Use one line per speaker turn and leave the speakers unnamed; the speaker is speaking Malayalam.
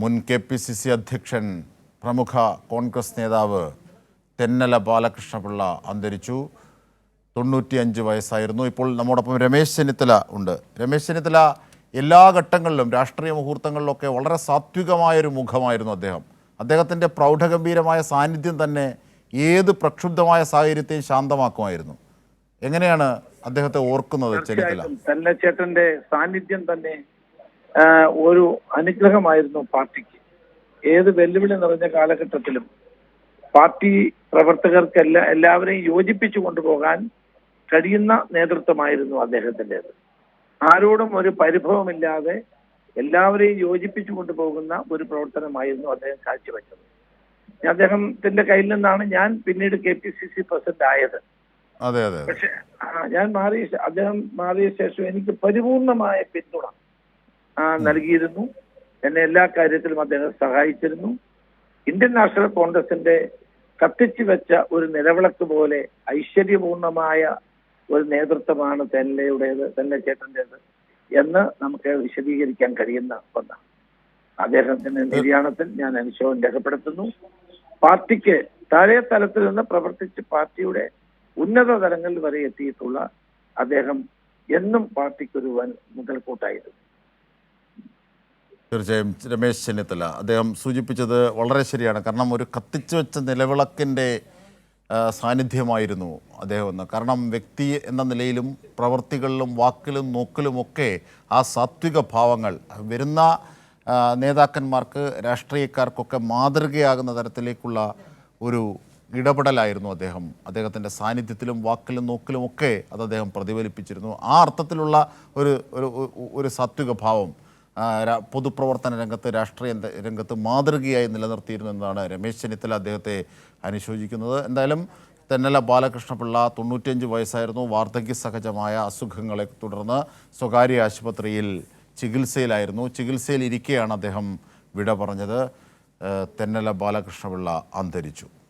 മുൻ KPCC അധ്യക്ഷൻ പ്രമുഖ കോൺഗ്രസ് നേതാവ് തെന്നല ബാലകൃഷ്ണപിള്ള അന്തരിച്ചു. 95 വയസ്സായിരുന്നു. ഇപ്പോൾ നമ്മോടൊപ്പം രമേശ് ചെന്നിത്തല ഉണ്ട്. രമേശ് ചെന്നിത്തല എല്ലാ ഘട്ടങ്ങളിലും രാഷ്ട്രീയ മുഹൂർത്തങ്ങളിലൊക്കെ വളരെ സാത്വികമായൊരു മുഖമായിരുന്നു അദ്ദേഹം. അദ്ദേഹത്തിൻ്റെ പ്രൗഢഗംഭീരമായ സാന്നിധ്യം തന്നെ ഏത് പ്രക്ഷുബ്ധമായ സാഹചര്യത്തെയും ശാന്തമാക്കുമായിരുന്നു. എങ്ങനെയാണ് അദ്ദേഹത്തെ ഓർക്കുന്നത് ചെന്നിത്തല?
തന്നച്ചേട്ടന്റെ സാന്നിധ്യം തന്നെ ഒരു അനുഗ്രഹമായിരുന്നു പാർട്ടിക്ക്. ഏത് വെല്ലുവിളി നിറഞ്ഞ കാലഘട്ടത്തിലും പാർട്ടി പ്രവർത്തകർക്ക് എല്ലാവരെയും യോജിപ്പിച്ചു കൊണ്ടുപോകാൻ കഴിയുന്ന നേതൃത്വമായിരുന്നു അദ്ദേഹത്തിൻ്റെത്. ആരോടും ഒരു പരിഭവമില്ലാതെ എല്ലാവരെയും യോജിപ്പിച്ചു കൊണ്ടുപോകുന്ന ഒരു പ്രവർത്തനമായിരുന്നു അദ്ദേഹം കാഴ്ചവെച്ചത്. അദ്ദേഹത്തിന്റെ കയ്യിൽ നിന്നാണ് ഞാൻ പിന്നീട് KPCC പ്രസിഡന്റ് ആയത്. പക്ഷെ അദ്ദേഹം മാറിയ ശേഷം എനിക്ക് പരിപൂർണമായ പിന്തുണ നൽകിയിരുന്നു. എന്നെ എല്ലാ കാര്യത്തിലും അദ്ദേഹം സഹായിച്ചിരുന്നു. ഇന്ത്യൻ നാഷണൽ കോൺഗ്രസിന്റെ കത്തിച്ചു വെച്ച ഒരു നിലവിളക്ക് പോലെ ഐശ്വര്യപൂർണമായ ഒരു നേതൃത്വമാണ് തെന്നച്ചേട്ടൻ്റെത് എന്ന് നമുക്ക് വിശദീകരിക്കാൻ കഴിയുന്ന ഒന്നാണ്. അദ്ദേഹത്തിന്റെ നിര്യാണത്തിൽ ഞാൻ അനുശോചനം രേഖപ്പെടുത്തുന്നു. പാർട്ടിക്ക് താഴെ തലത്തിൽ നിന്ന് പ്രവർത്തിച്ച് പാർട്ടിയുടെ ഉന്നത തലങ്ങളിൽ വരെ എത്തിയിട്ടുള്ള അദ്ദേഹം എന്നും പാർട്ടിക്കൊരു മുതൽക്കൂട്ടായിരുന്നു.
തീർച്ചയായും രമേശ് ചെന്നിത്തല അദ്ദേഹം സൂചിപ്പിച്ചത് വളരെ ശരിയാണ്. കാരണം ഒരു കത്തിച്ചു വെച്ച നിലവിളക്കിൻ്റെ സാന്നിധ്യമായിരുന്നു അദ്ദേഹം എന്ന്. കാരണം വ്യക്തി എന്ന നിലയിലും പ്രവൃത്തികളിലും വാക്കിലും നോക്കിലുമൊക്കെ ആ സാത്വിക ഭാവങ്ങൾ വരുന്ന നേതാക്കന്മാർക്ക് രാഷ്ട്രീയക്കാർക്കൊക്കെ മാതൃകയാകുന്ന തരത്തിലേക്കുള്ള ഒരു ഇടപെടലായിരുന്നു അദ്ദേഹത്തിൻ്റെ സാന്നിധ്യത്തിലും വാക്കിലും നോക്കിലുമൊക്കെ അത് അദ്ദേഹം പ്രതിഫലിപ്പിച്ചിരുന്നു. ആ അർത്ഥത്തിലുള്ള ഒരു സാത്വിക ഭാവം പൊതുപ്രവർത്തന രംഗത്ത് രാഷ്ട്രീയ രംഗത്ത് മാതൃകയായി നിലനിർത്തിയിരുന്നു എന്നാണ് രമേശ് ചെന്നിത്തല അദ്ദേഹത്തെ അനുശോചിക്കുന്നത്. എന്തായാലും തെന്നല ബാലകൃഷ്ണപിള്ള 95 വയസ്സായിരുന്നു. വാർദ്ധക്യ സഹജമായ അസുഖങ്ങളെ തുടർന്ന് സ്വകാര്യ ആശുപത്രിയിൽ ചികിത്സയിലായിരുന്നു. ചികിത്സയിലിരിക്കെയാണ് അദ്ദേഹം വിട പറഞ്ഞത്. തെന്നല ബാലകൃഷ്ണപിള്ള അന്തരിച്ചു.